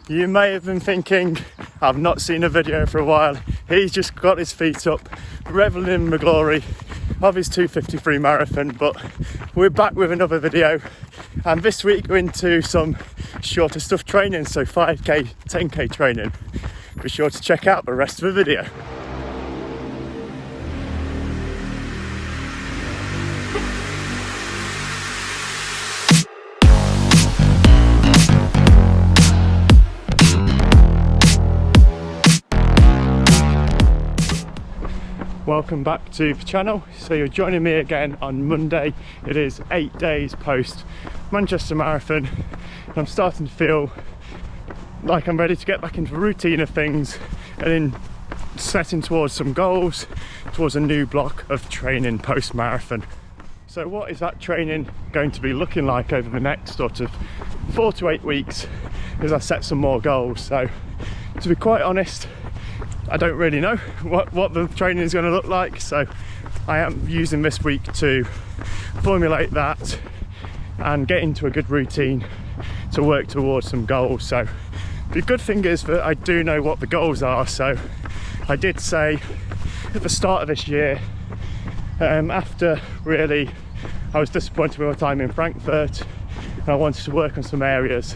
You may have been thinking, I've not seen a video for a while. He's just got his feet up, reveling in the glory of his 2:53 marathon, but we're back with another video, and this week we're into some shorter stuff training, so 5k, 10k training. Be sure to check out the rest of the video. Welcome back to the channel. So you're joining me again on Monday. It is 8 days post Manchester Marathon, and I'm starting to feel like I'm ready to get back into the routine of things and then setting towards some goals, towards a new block of training post marathon. So what is that training going to be looking like over the next sort of 4 to 8 weeks as I set some more goals? So to be quite honest, I don't really know what the training is going to look like, so I am using this week to formulate that and get into a good routine to work towards some goals. So the good thing is that I do know what the goals are. So I did say at the start of this year, after really I was disappointed with my time in Frankfurt and I wanted to work on some areas,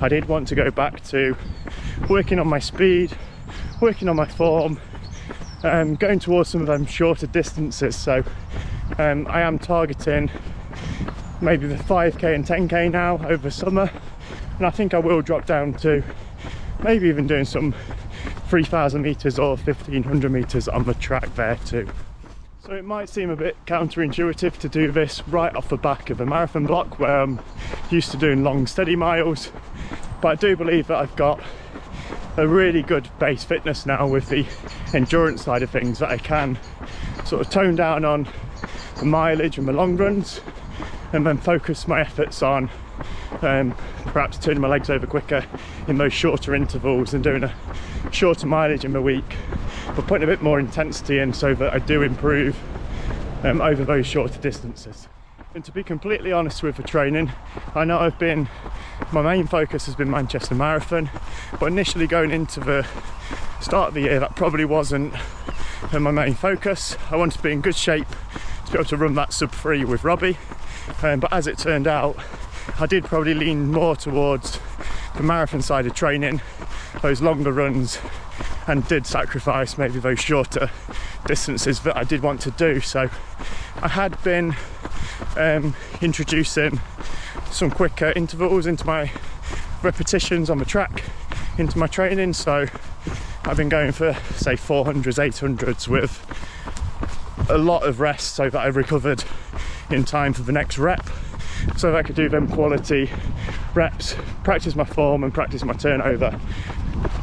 I did want to go back to working on my speed, working on my form, going towards some of them shorter distances. So I am targeting maybe the 5k and 10k now over summer, and I think I will drop down to maybe even doing some 3,000 meters or 1,500 meters on the track there too. So it might seem a bit counterintuitive to do this right off the back of a marathon block where I'm used to doing long steady miles, but I do believe that I've got a really good base fitness now with the endurance side of things, that I can sort of tone down on the mileage and the long runs and then focus my efforts on perhaps turning my legs over quicker in those shorter intervals and doing a shorter mileage in the week, but putting a bit more intensity in so that I do improve over those shorter distances. And to be completely honest with the training, I know my main focus has been Manchester Marathon, but initially going into the start of the year, that probably wasn't my main focus. I wanted to be in good shape to be able to run that sub 3 with Robbie, but as it turned out, I did probably lean more towards the marathon side of training, those longer runs, and did sacrifice maybe those shorter distances that I did want to do. So I had been introducing some quicker intervals into my repetitions on the track, into my training. So I've been going for say 400s, 800s with a lot of rest so that I recovered in time for the next rep, so that I could do them quality reps, practice my form and practice my turnover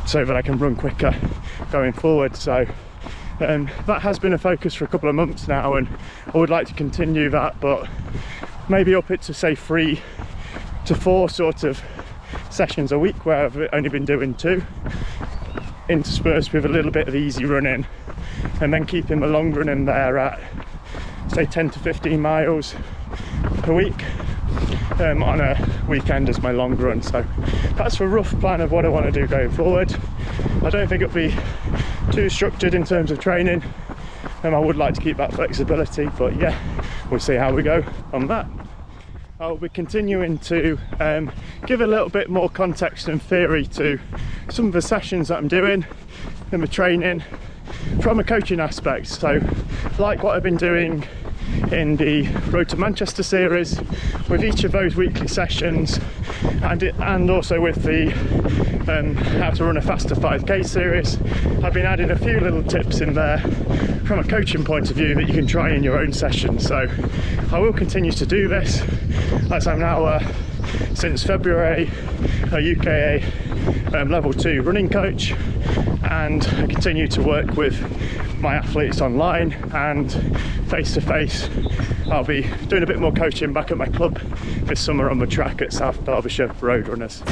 so that I can run quicker going forward. So that has been a focus for a couple of months now, and I would like to continue that, but maybe up it to say 3 to 4 sort of sessions a week where I've only been doing 2, interspersed with a little bit of easy running, and then keeping the long run in there at say 10 to 15 miles per week on a weekend as my long run. So that's a rough plan of what I want to do going forward. I don't think it'll be too structured in terms of training, and I would like to keep that flexibility, but yeah, we'll see how we go on that. I'll be continuing to give a little bit more context and theory to some of the sessions that I'm doing in the training from a coaching aspect. So like what I've been doing in the Road to Manchester series, with each of those weekly sessions, and also with the How to Run a Faster 5k series, I've been adding a few little tips in there from a coaching point of view that you can try in your own session. So I will continue to do this, as I'm now since February a UKA level 2 running coach, and I continue to work with my athletes online and face to face. I'll be doing a bit more coaching back at my club this summer on the track at South Derbyshire Road Runners.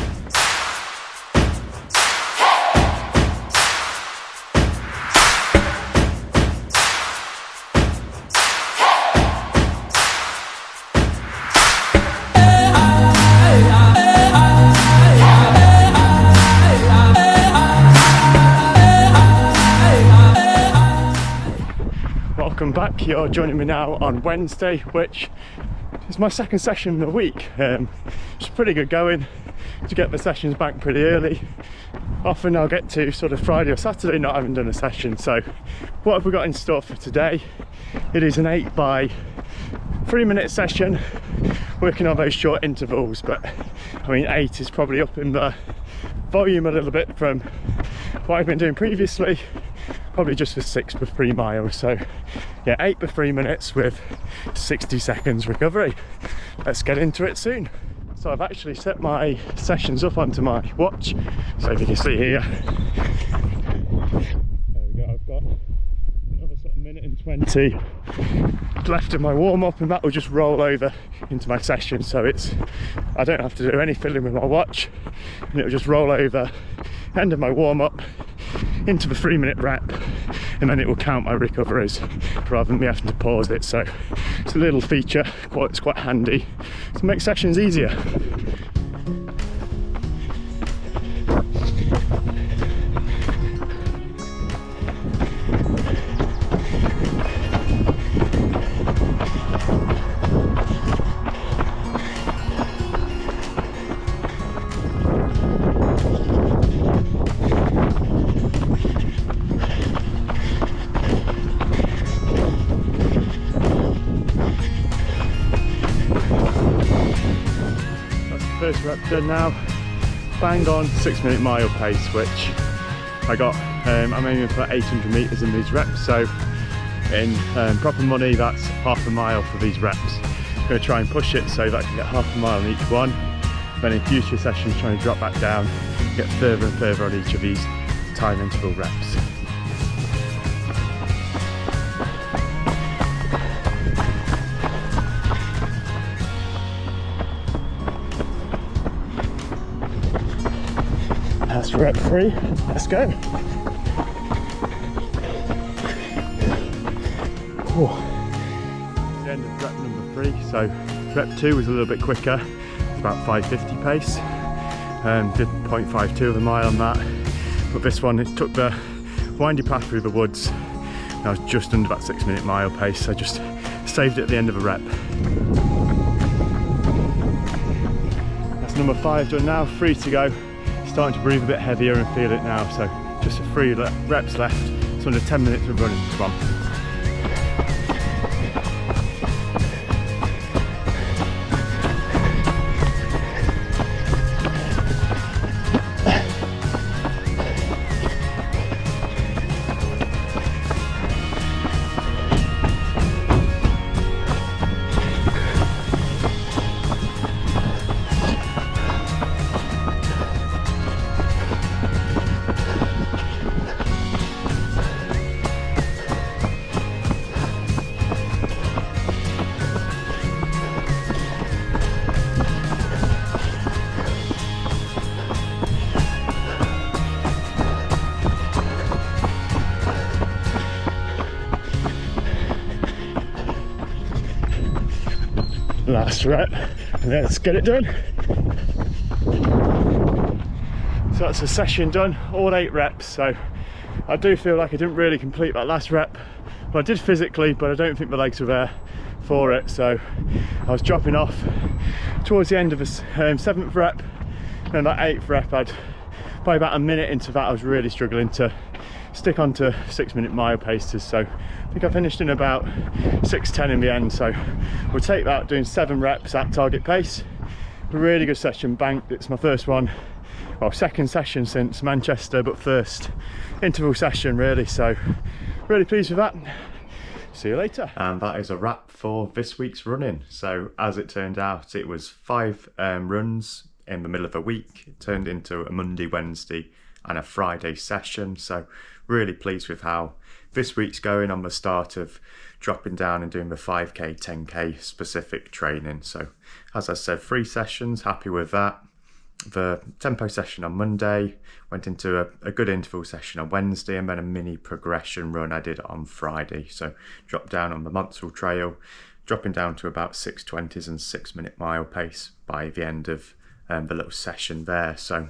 back. You're joining me now on Wednesday, which is my second session of the week. It's pretty good going to get the sessions back pretty early. Often I'll get to sort of Friday or Saturday not having done a session. So what have we got in store for today? It is an 8 by 3 minute session, working on those short intervals, but I mean 8 is probably up in the volume a little bit from what I've been doing previously, probably just for 6 per 3 miles. So yeah, 8 per 3 minutes with 60 seconds recovery. Let's get into it soon. So I've actually set my sessions up onto my watch, so if you can see here, there we go, I've got another sort of minute and 20 left of my warm-up, and that will just roll over into my session. So I don't have to do any fiddling with my watch, and it'll just roll over end of my warm-up into the 3 minute rep, and then it will count my recoveries rather than me having to pause it. So it's a little feature, it's quite handy to make sessions easier. First rep done now, bang on 6 minute mile pace, which I got. I'm aiming for 800 meters in these reps, so in proper money that's half a mile for these reps. I'm going to try and push it so that I can get half a mile on each one, then in future sessions trying to drop back down, get further and further on each of these time interval reps. That's rep 3, let's go. It's the end of rep number 3, so rep 2 was a little bit quicker, it's about 5:50 pace, did 0.52 of a mile on that, but this one, it took the windy path through the woods, and I was just under that 6 minute mile pace, so I just saved it at the end of a rep. That's number 5 done now, 3 to go. Starting to breathe a bit heavier and feel it now, so just 3 reps left. It's under 10 minutes of running. Come on. Last rep, and let's get it done. So that's a session done, all 8 reps. So I do feel like I didn't really complete that last rep. Well, I did physically, but I don't think the legs were there for it. So I was dropping off towards the end of the 7th rep, and that 8th rep, by about a minute into that, I was really struggling to stick onto 6 minute mile paces. So I think I finished in about 6:10 in the end. So we'll take that, doing 7 reps at target pace. A really good session, banked. It's my first one, well, second session since Manchester, but first interval session really. So really pleased with that. See you later. And that is a wrap for this week's running. So as it turned out, it was 5 runs in the middle of a week. It turned into a Monday, Wednesday and a Friday session. So really pleased with how this week's going on the start of dropping down and doing the 5k 10k specific training. So as I said, 3 sessions, happy with that. The tempo session on Monday, went into a good interval session on Wednesday, and then a mini progression run I did on Friday. So dropped down on the Monsal trail, dropping down to about 6:20s and 6 minute mile pace by the end of the little session there. So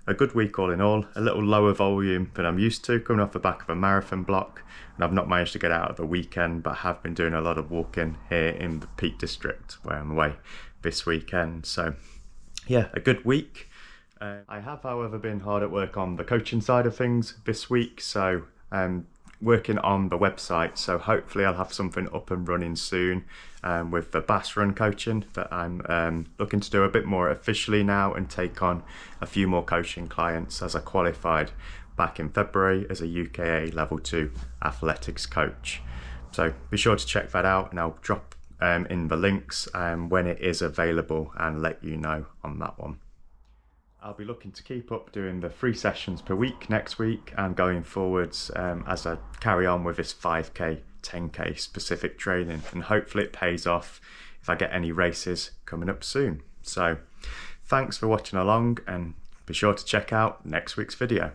a good week all in all, a little lower volume than I'm used to, coming off the back of a marathon block, and I've not managed to get out of the weekend, but I have been doing a lot of walking here in the Peak District where I'm away this weekend. So yeah, a good week. I have, however, been hard at work on the coaching side of things this week, so working on the website, so hopefully I'll have something up and running soon with the bassruncoaching that I'm looking to do a bit more officially now and take on a few more coaching clients, as I qualified back in February as a UKA level 2 athletics coach. So be sure to check that out, and I'll drop in the links when it is available and let you know on that one. I'll be looking to keep up doing the 3 sessions per week next week and going forwards as I carry on with this 5k, 10k specific training, and hopefully it pays off if I get any races coming up soon. So thanks for watching along, and be sure to check out next week's video.